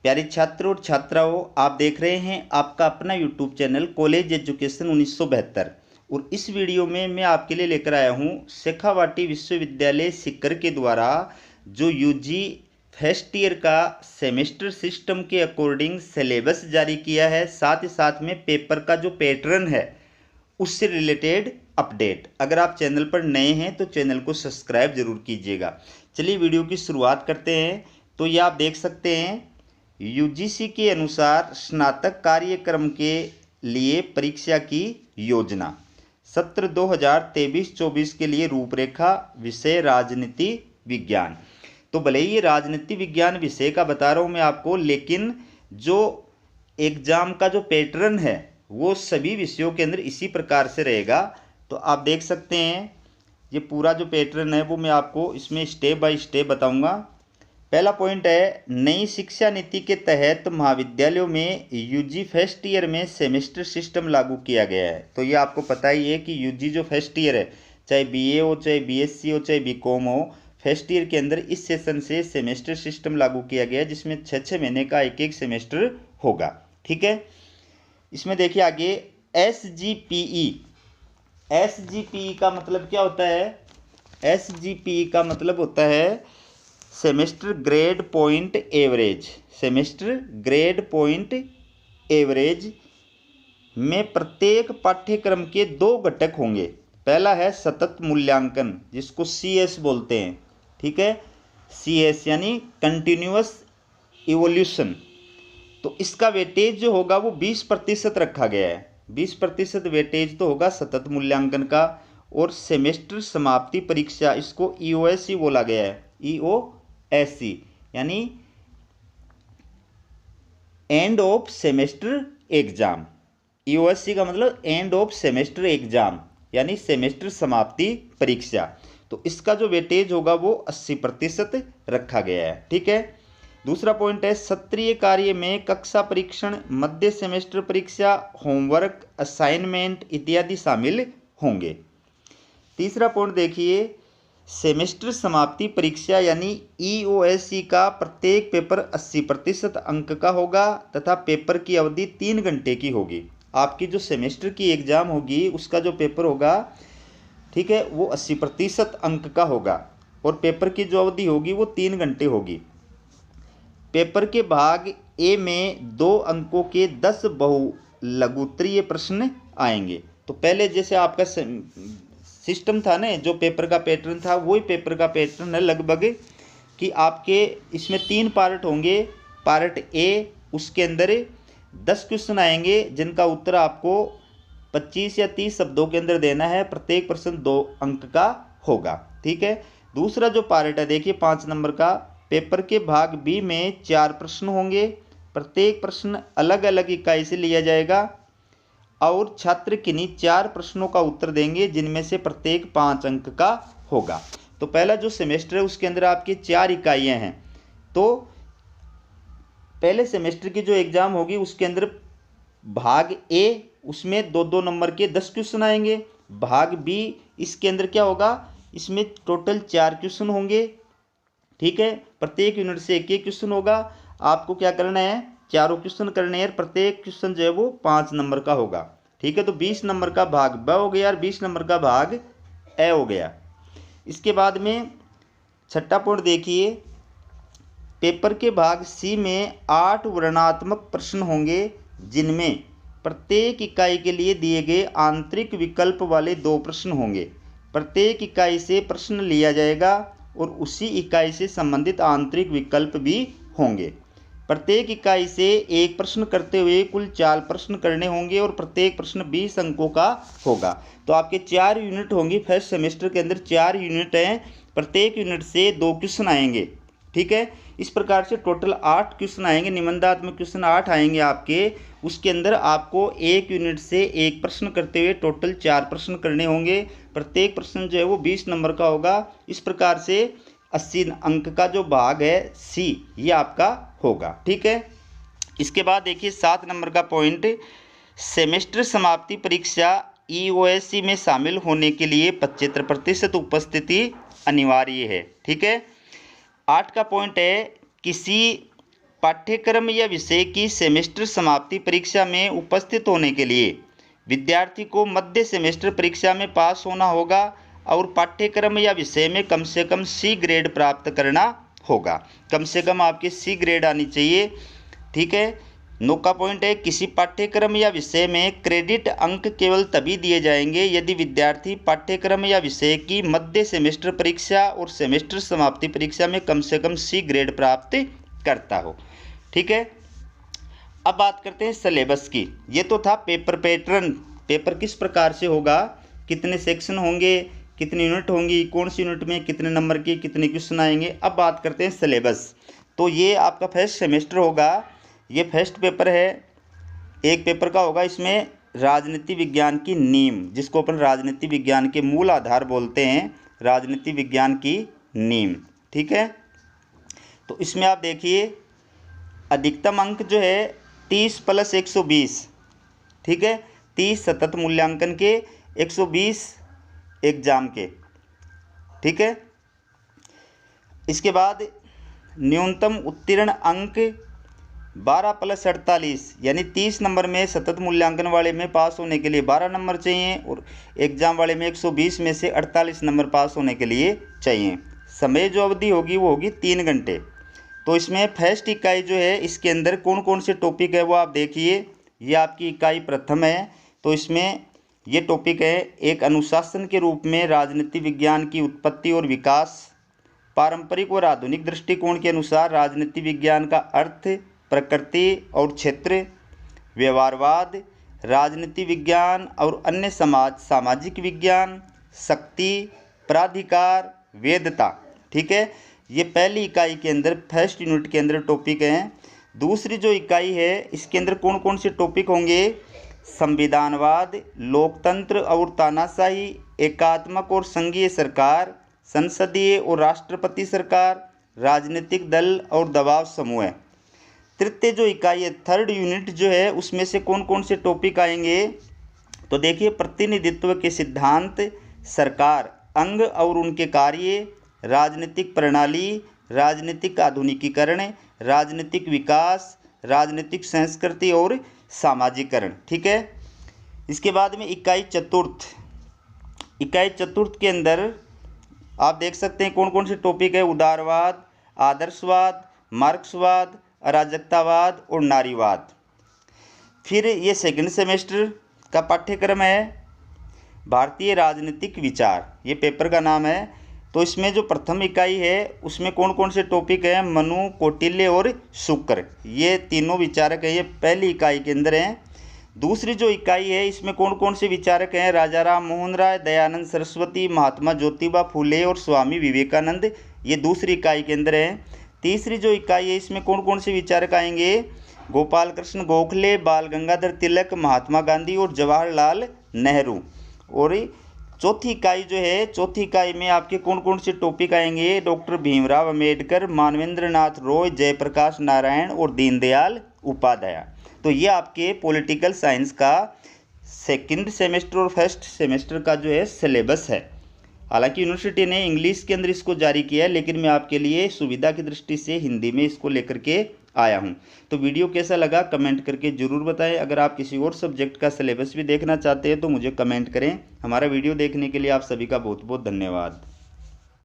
प्यारे छात्र और छात्राओं, आप देख रहे हैं आपका अपना यूट्यूब चैनल कॉलेज एजुकेशन 1972। और इस वीडियो में मैं आपके लिए लेकर आया हूं शेखावाटी विश्वविद्यालय सीकर के द्वारा जो यूजी फर्स्ट ईयर का सेमेस्टर सिस्टम के अकॉर्डिंग सिलेबस जारी किया है, साथ ही साथ में पेपर का जो पैटर्न है उससे रिलेटेड अपडेट। अगर आप चैनल पर नए हैं तो चैनल को सब्सक्राइब जरूर कीजिएगा। चलिए वीडियो की शुरुआत करते हैं। तो ये आप देख सकते हैं यूजीसी के अनुसार स्नातक कार्यक्रम के लिए परीक्षा की योजना, सत्र 2023-24 के लिए रूपरेखा, विषय राजनीति विज्ञान। तो भले ही ये राजनीति विज्ञान विषय का बता रहा हूँ मैं आपको, लेकिन जो एग्जाम का जो पैटर्न है वो सभी विषयों के अंदर इसी प्रकार से रहेगा। तो आप देख सकते हैं ये पूरा जो पैटर्न है वो मैं आपको इसमें स्टेप बाय स्टेप बताऊंगा। पहला पॉइंट है, नई शिक्षा नीति के तहत महाविद्यालयों में यूजी फर्स्ट ईयर में सेमेस्टर सिस्टम लागू किया गया है। तो ये आपको पता ही है कि यूजी जो फर्स्ट ईयर है, चाहे बीए हो, चाहे बीएससी हो, चाहे बीकॉम हो, फर्स्ट ईयर के अंदर इस सेशन से सेमेस्टर सिस्टम लागू किया गया है जिसमें 6 महीने का एक एक सेमेस्टर होगा। ठीक है, इसमें देखिए आगे एसजीपीई का मतलब क्या होता है? एसजीपीई का मतलब होता है semester grade point average. Semester grade point average में प्रत्येक पाठ्यक्रम के 2 घटक होंगे। पहला है सतत मूल्यांकन, जिसको सीएस बोलते हैं। ठीक है, सीएस यानी कंटिन्यूअस इवोल्यूशन। तो इसका वेटेज जो होगा वो 20% रखा गया है। 20% वेटेज तो होगा सतत मूल्यांकन का। और सेमेस्टर समाप्ति परीक्षा, इसको ईओएससी बोला गया है। ईओएससी यानी एंड ऑफ सेमेस्टर एग्जाम। ईओएससी का मतलब एंड ऑफ सेमेस्टर एग्जाम यानी सेमेस्टर समाप्ति परीक्षा। तो इसका जो वेटेज होगा वो 80% रखा गया है। ठीक है, दूसरा पॉइंट है सत्रीय कार्य में कक्षा परीक्षण, मध्य सेमेस्टर परीक्षा, होमवर्क, असाइनमेंट इत्यादि शामिल होंगे। तीसरा पॉइंट देखिए, सेमेस्टर समाप्ति परीक्षा यानी ईओएससी का प्रत्येक पेपर 80% अंक का होगा तथा पेपर की अवधि 3 घंटे की होगी। आपकी जो सेमेस्टर की एग्जाम होगी उसका जो पेपर होगा, ठीक है, वो 80% अंक का होगा और पेपर की जो अवधि होगी वो 3 घंटे होगी। पेपर के भाग ए में 2 अंकों के 10 बहुलघुत्तरीय प्रश्न आएंगे। तो पहले जैसे आपका सिस्टम था ना, जो पेपर का पैटर्न था वही पेपर का पैटर्न है लगभग, कि आपके इसमें 3 पार्ट होंगे। पार्ट ए, उसके अंदर 10 क्वेश्चन आएंगे जिनका उत्तर आपको 25 या 30 शब्दों के अंदर देना है। प्रत्येक प्रश्न 2 अंक का होगा। ठीक है, दूसरा जो पार्ट है देखिए 5 नंबर का, पेपर के भाग बी में 4 प्रश्न होंगे। प्रत्येक प्रश्न अलग अलग इकाई से लिया जाएगा और छात्र किन्हीं 4 प्रश्नों का उत्तर देंगे जिनमें से प्रत्येक 5 अंक का होगा। तो पहला जो सेमेस्टर है उसके अंदर आपकी 4 इकाइयाँ हैं। तो पहले सेमेस्टर की जो एग्ज़ाम होगी उसके अंदर भाग ए, उसमें 2-2 नंबर के 10 क्वेश्चन आएंगे। भाग बी, इसके अंदर क्या होगा, इसमें टोटल 4 क्वेश्चन होंगे। ठीक है, प्रत्येक यूनिट से एक एक क्वेश्चन होगा। आपको क्या करना है, चारों क्वेश्चन करने हैं। प्रत्येक क्वेश्चन जो है वो 5 नंबर का होगा। ठीक है, तो 20 नंबर का भाग ब हो गया और 20 नंबर का भाग ए हो गया। इसके बाद में छठा पॉइंट देखिए, पेपर के भाग सी में 8 वर्णनात्मक प्रश्न होंगे जिनमें प्रत्येक इकाई के लिए दिए गए आंतरिक विकल्प वाले 2 प्रश्न होंगे। प्रत्येक इकाई से प्रश्न लिया जाएगा और उसी इकाई से संबंधित आंतरिक विकल्प भी होंगे। प्रत्येक इकाई से एक प्रश्न करते हुए कुल 4 प्रश्न करने होंगे और प्रत्येक प्रश्न 20 अंकों का होगा। तो आपके 4 यूनिट होंगी। फर्स्ट सेमेस्टर के अंदर 4 यूनिट हैं, प्रत्येक यूनिट से 2 क्वेश्चन आएंगे। ठीक है, इस प्रकार से टोटल 8 क्वेश्चन आएंगे। निबंधात्मक क्वेश्चन 8 आएंगे आपके। उसके अंदर आपको एक यूनिट से एक प्रश्न करते हुए टोटल 4 प्रश्न करने होंगे। प्रत्येक प्रश्न जो है वो 20 नंबर का होगा। इस प्रकार से 80 अंक का जो भाग है सी, ये आपका होगा। ठीक है, इसके बाद देखिए 7 नंबर का पॉइंट, सेमेस्टर समाप्ति परीक्षा ईओएससी में शामिल होने के लिए 75% उपस्थिति अनिवार्य है। ठीक है, 8 का पॉइंट है, किसी पाठ्यक्रम या विषय की सेमेस्टर समाप्ति परीक्षा में उपस्थित होने के लिए विद्यार्थी को मध्य सेमेस्टर परीक्षा में पास होना होगा और पाठ्यक्रम या विषय में कम से कम सी ग्रेड प्राप्त करना होगा। कम से कम आपकी सी ग्रेड आनी चाहिए। ठीक है। 9 का पॉइंट है, किसी पाठ्यक्रम या विषय में क्रेडिट अंक केवल तभी दिए जाएंगे यदि विद्यार्थी पाठ्यक्रम या विषय की मध्य सेमेस्टर परीक्षा और सेमेस्टर समाप्ति परीक्षा में कम से कम सी ग्रेड प्राप्त करता हो। ठीक है। अब बात करते हैं सिलेबस की। ये तो था पेपर पैटर्न, पेपर किस प्रकार से होगा, कितने सेक्शन होंगे, कितनी यूनिट होंगी, कौन सी यूनिट में कितने नंबर की कितने क्वेश्चन आएंगे। अब बात करते हैं सिलेबस। तो ये आपका फर्स्ट सेमेस्टर होगा, ये फर्स्ट पेपर है। एक पेपर का होगा इसमें राजनीति विज्ञान की नींव, जिसको अपन राजनीति विज्ञान के मूल आधार बोलते हैं, राजनीति विज्ञान की नींव। ठीक है। तो इसमें आप देखिए अधिकतम अंक जो है 30 + 120। ठीक है। 30 सतत मूल्यांकन के, 120 एग्जाम के। ठीक है। इसके बाद न्यूनतम उत्तीर्ण अंक 12 + 48, यानी 30 नंबर में सतत मूल्यांकन वाले में पास होने के लिए 12 नंबर चाहिए और एग्जाम वाले में 120 में से 48 नंबर पास होने के लिए चाहिए। समय जो अवधि होगी वो होगी 3 घंटे। तो इसमें फर्स्ट इकाई जो है इसके अंदर कौन कौन से टॉपिक है वो आप देखिए। ये आपकी इकाई प्रथम है। तो इसमें ये टॉपिक है, एक अनुशासन के रूप में राजनीति विज्ञान की उत्पत्ति और विकास, पारंपरिक और आधुनिक दृष्टिकोण के अनुसार राजनीति विज्ञान का अर्थ, प्रकृति और क्षेत्र, व्यवहारवाद, राजनीति विज्ञान और अन्य सामाजिक विज्ञान, शक्ति, प्राधिकार, वेदता। ठीक है। ये पहली इकाई के अंदर फर्स्ट यूनिट के अंदर टॉपिक हैं। दूसरी जो इकाई है इसके अंदर कौन कौन से टॉपिक होंगे, संविधानवाद, लोकतंत्र और तानाशाही, एकात्मक और संघीय सरकार, संसदीय और राष्ट्रपति सरकार, राजनीतिक दल और दबाव समूह। तृतीय जो इकाई है थर्ड यूनिट जो है उसमें से कौन कौन से टॉपिक आएंगे, तो देखिए प्रतिनिधित्व के सिद्धांत, सरकार, अंग और उनके कार्य, राजनीतिक प्रणाली, राजनीतिक आधुनिकीकरण, राजनीतिक विकास, राजनीतिक संस्कृति और सामाजिकरण। ठीक है। इसके बाद में इकाई चतुर्थ के अंदर आप देख सकते हैं कौन कौन से टॉपिक है, उदारवाद, आदर्शवाद, मार्क्सवाद, अराजकतावाद और नारीवाद। फिर ये सेकंड सेमेस्टर का पाठ्यक्रम है भारतीय राजनीतिक विचार, ये पेपर का नाम है। तो इसमें जो प्रथम इकाई है उसमें कौन कौन से टॉपिक हैं, मनु, कौटिल्य और शुक्र, ये तीनों विचारक हैं, ये पहली इकाई के अंदर हैं। दूसरी जो इकाई है इसमें कौन कौन से विचारक हैं, राजा राम मोहन राय, दयानंद सरस्वती, महात्मा ज्योतिबा फूले और स्वामी विवेकानंद, ये दूसरी इकाई के अंदर हैं। तीसरी जो इकाई है इसमें कौन कौन से विचारक आएंगे, गोपाल कृष्ण गोखले, बाल गंगाधर तिलक, महात्मा गांधी और जवाहरलाल नेहरू। और चौथी इकाई जो है, चौथी इकाई में आपके कौन कौन से टॉपिक आएंगे, डॉक्टर भीमराव अंबेडकर, मानवेंद्र नाथ रॉय, जयप्रकाश नारायण और दीनदयाल उपाध्याय। तो ये आपके पॉलिटिकल साइंस का सेकंड सेमेस्टर और फर्स्ट सेमेस्टर का जो है सिलेबस है। हालांकि यूनिवर्सिटी ने इंग्लिश के अंदर इसको जारी किया है, लेकिन मैं आपके लिए सुविधा की दृष्टि से हिंदी में इसको लेकर के आया हूं। तो वीडियो कैसा लगा कमेंट करके ज़रूर बताएं। अगर आप किसी और सब्जेक्ट का सिलेबस भी देखना चाहते हैं तो मुझे कमेंट करें। हमारा वीडियो देखने के लिए आप सभी का बहुत बहुत धन्यवाद।